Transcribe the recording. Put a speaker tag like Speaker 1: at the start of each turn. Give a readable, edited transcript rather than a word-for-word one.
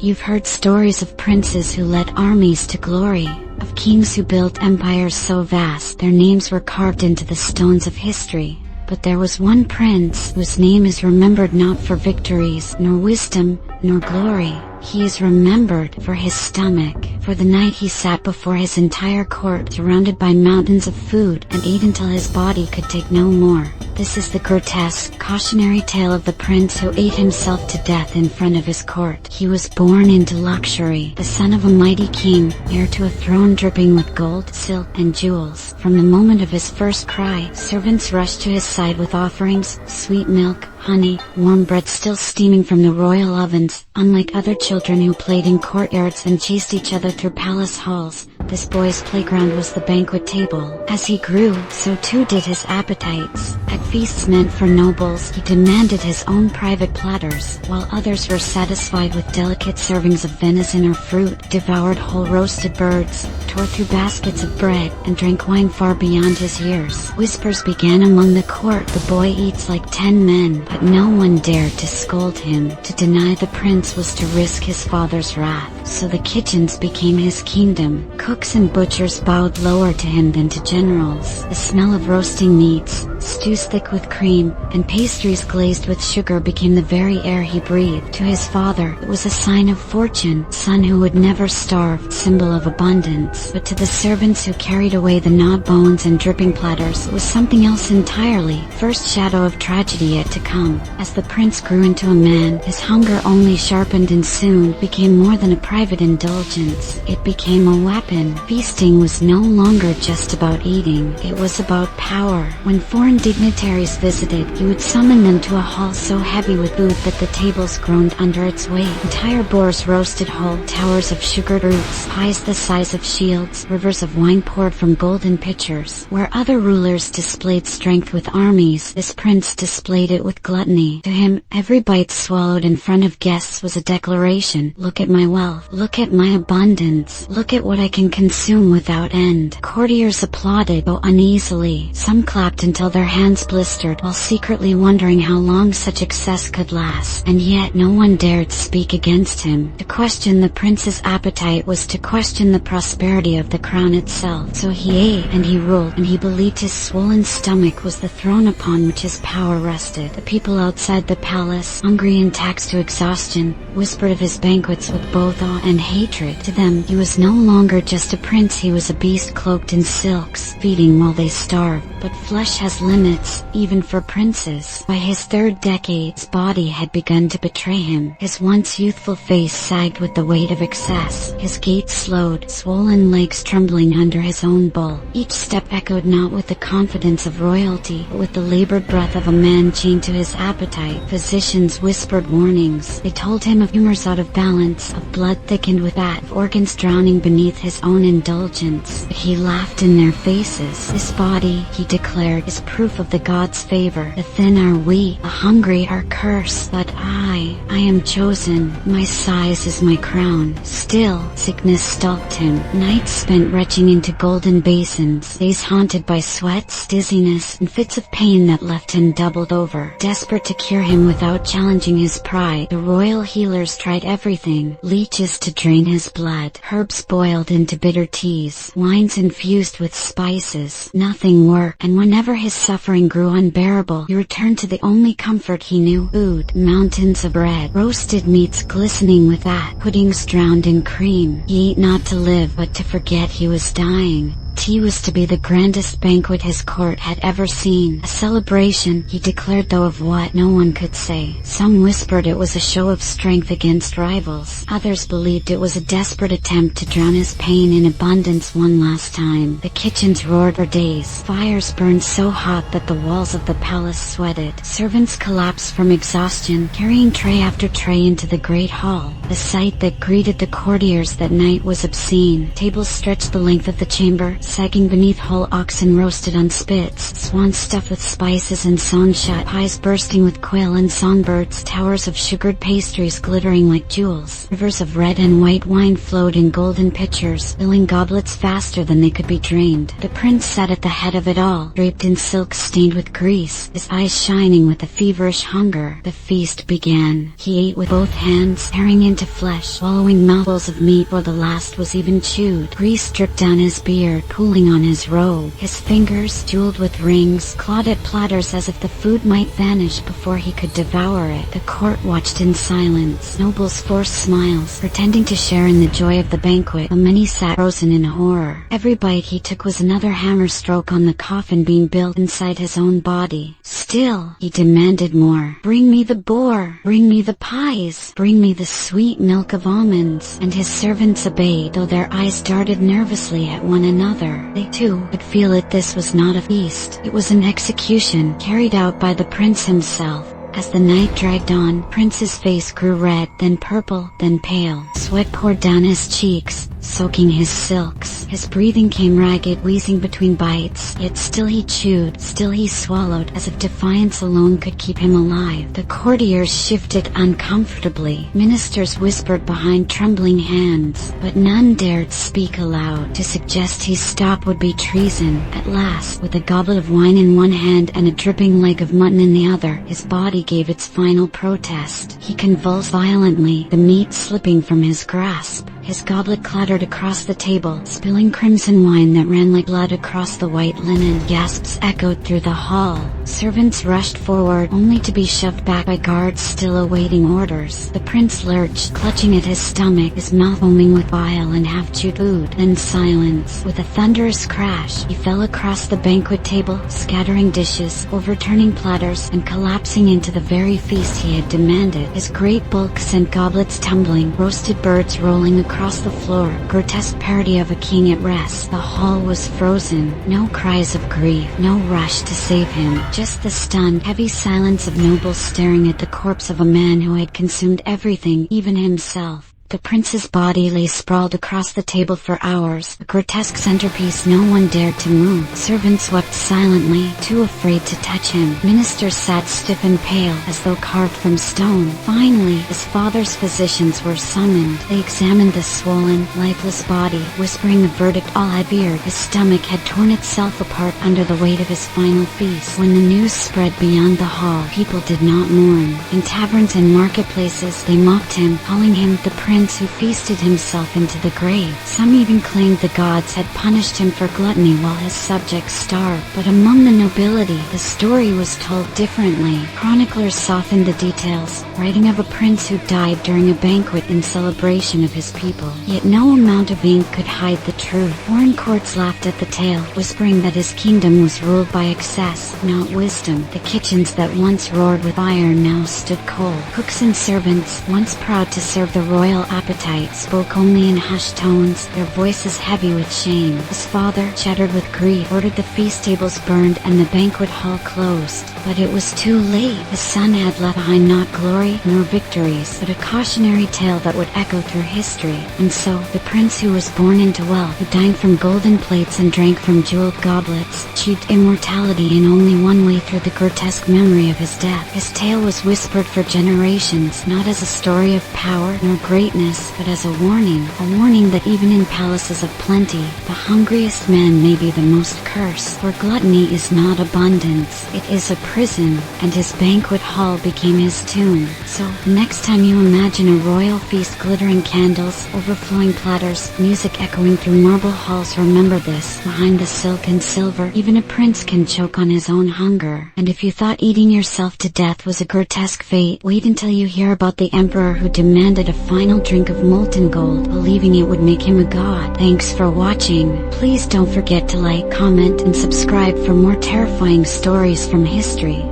Speaker 1: You've heard stories of princes who led armies to glory, of kings who built empires so vast their names were carved into the stones of history. But there was one prince whose name is remembered not for victories, nor wisdom, nor glory. He is remembered for his stomach, for the night he sat before his entire court surrounded by mountains of food and ate until his body could take no more. This is the grotesque, cautionary tale of the prince who ate himself to death in front of his court. He was born into luxury, the son of a mighty king, heir to a throne dripping with gold, silk, and jewels. From the moment of his first cry, servants rushed to his side with offerings, sweet milk, honey, warm bread still steaming from the royal ovens. Unlike other children who played in courtyards and chased each other through palace halls, this boy's playground was the banquet table. As he grew, so too did his appetites. At feasts meant for nobles, he demanded his own private platters, while others were satisfied with delicate servings of venison or fruit, devoured whole roasted birds, tore through baskets of bread, and drank wine far beyond his years. Whispers began among the court, "The boy eats like 10 men," but no one dared to scold him. To deny the prince was to risk his father's wrath, so the kitchens became his kingdom. Cooks and butchers bowed lower to him than to generals. The smell of roasting meats, stews thick with cream, and pastries glazed with sugar became the very air he breathed. To his father, it was a sign of fortune, son who would never starve, symbol of abundance. But to the servants who carried away the gnawed bones and dripping platters, it was something else entirely, first shadow of tragedy yet to come. As the prince grew into a man, his hunger only sharpened and soon became more than a private indulgence. It became a weapon. Feasting was no longer just about eating, it was about power. When foreign dignitaries visited, he would summon them to a hall so heavy with food that the tables groaned under its weight. Entire boars roasted whole, towers of sugared roots, pies the size of shields, rivers of wine poured from golden pitchers. Where other rulers displayed strength with armies, this prince displayed it with gluttony. To him, every bite swallowed in front of guests was a declaration. Look at my wealth, look at my abundance, look at what I can consume without end. Courtiers applauded, though uneasily. Some clapped until their hands blistered, while secretly wondering how long such excess could last. And yet no one dared speak against him. To question the prince's appetite was to question the prosperity of the crown itself. So he ate, and he ruled, and he believed his swollen stomach was the throne upon which his power rested. The people outside the palace, hungry and taxed to exhaustion, whispered of his banquets with both awe and hatred. To them, he was no longer just a prince, he was a beast cloaked in silks, feeding while they starved. But flesh has limits, even for princes. By his third decade, his body had begun to betray him. His once youthful face sagged with the weight of excess. His gait slowed, swollen legs trembling under his own bull. Each step echoed not with the confidence of royalty, but with the labored breath of a man chained to his appetite. Physicians whispered warnings. They told him of humors out of balance, of blood thickened with that, of organs drowning beneath his own indulgence. But he laughed in their faces. This body, he declared, is proof of the gods' favor. The thin are weak, the hungry are cursed. But I am chosen. My size is my crown. Still, sickness stalked him. Nights spent retching into golden basins. Days haunted by sweats, dizziness, and fits of pain that left him doubled over. Desperate to cure him without challenging his pride, the royal healers tried everything. Leeches to drain his blood, herbs boiled into bitter teas, wines infused with spices. Nothing worked, and whenever his suffering grew unbearable, he returned to the only comfort he knew: food. Mountains of bread, roasted meats glistening with fat, puddings drowned in cream. He ate not to live, but to forget he was dying. Tea was to be the grandest banquet his court had ever seen. A celebration, he declared, though of what no one could say. Some whispered it was a show of strength against rivals. Others believed it was a desperate attempt to drown his pain in abundance one last time. The kitchens roared for days. Fires burned so hot that the walls of the palace sweated. Servants collapsed from exhaustion, carrying tray after tray into the great hall. The sight that greeted the courtiers that night was obscene. Tables stretched the length of the chamber, sagging beneath whole oxen roasted on spits, swans stuffed with spices and sewn shut, pies bursting with quail and songbirds, towers of sugared pastries glittering like jewels. Rivers of red and white wine flowed in golden pitchers, filling goblets faster than they could be drained. The prince sat at the head of it all, draped in silk stained with grease, his eyes shining with a feverish hunger. The feast began. He ate with both hands, tearing into flesh, swallowing mouthfuls of meat before the last was even chewed. Grease dripped down his beard, pooling on his robe. His fingers, jeweled with rings, clawed at platters as if the food might vanish before he could devour it. The court watched in silence, nobles forced smiles, pretending to share in the joy of the banquet, while many sat frozen in horror. Every bite he took was another hammer stroke on the coffin being built inside his own body. Still, he demanded more. Bring me the boar, bring me the pies, bring me the sweet milk of almonds. And his servants obeyed, though their eyes darted nervously at one another. They too could feel it. This was not a feast. It was an execution, carried out by the prince himself. As the night dragged on, Prince's face grew red, then purple, then pale. Sweat poured down his cheeks, soaking his silks. His breathing came ragged, wheezing between bites. Yet still he chewed, still he swallowed, as if defiance alone could keep him alive. The courtiers shifted uncomfortably. Ministers whispered behind trembling hands, but none dared speak aloud. To suggest he stop would be treason. At last, with a goblet of wine in one hand and a dripping leg of mutton in the other, his body gave its final protest. He convulsed violently, the meat slipping from his grasp. His goblet clattered across the table, spilling crimson wine that ran like blood across the white linen. Gasps echoed through the hall. Servants rushed forward, only to be shoved back by guards still awaiting orders. The prince lurched, clutching at his stomach, his mouth foaming with bile and half-chewed food. Then silence. With a thunderous crash, he fell across the banquet table, scattering dishes, overturning platters, and collapsing into the very feast he had demanded. His great bulk sent goblets tumbling, roasted birds rolling across the floor, grotesque parody of a king at rest. The hall was frozen. No cries of grief, no rush to save him. Just the stunned, heavy silence of nobles staring at the corpse of a man who had consumed everything, even himself. The prince's body lay sprawled across the table for hours, a grotesque centerpiece no one dared to move. Servants wept silently, too afraid to touch him. Ministers sat stiff and pale, as though carved from stone. Finally, his father's physicians were summoned. They examined the swollen, lifeless body, whispering the verdict all had feared. His stomach had torn itself apart under the weight of his final feast. When the news spread beyond the hall, people did not mourn. In taverns and marketplaces, they mocked him, calling him the prince who feasted himself into the grave. Some even claimed the gods had punished him for gluttony while his subjects starved. But among the nobility, the story was told differently. Chroniclers softened the details, writing of a prince who died during a banquet in celebration of his people. Yet no amount of ink could hide the truth. Foreign courts laughed at the tale, whispering that his kingdom was ruled by excess, not wisdom. The kitchens that once roared with fire now stood cold. Cooks and servants, once proud to serve the royal appetite, spoke only in hushed tones, their voices heavy with shame. His father, shattered with grief, ordered the feast tables burned and the banquet hall closed. But it was too late. His son had left behind not glory nor victories, but a cautionary tale that would echo through history. And so, the prince who was born into wealth, who dined from golden plates and drank from jeweled goblets, achieved immortality in only one way, through the grotesque memory of his death. His tale was whispered for generations, not as a story of power nor greatness, but as a warning that even in palaces of plenty, the hungriest man may be the most cursed. For gluttony is not abundance, it is a prison, and his banquet hall became his tomb. So, the next time you imagine a royal feast, glittering candles, overflowing platters, music echoing through marble halls, remember this: behind the silk and silver, even a prince can choke on his own hunger. And if you thought eating yourself to death was a grotesque fate, wait until you hear about the emperor who demanded a final drink of molten gold, believing it would make him a god. Thanks for watching. Please don't forget to like, comment, and subscribe for more terrifying stories from history.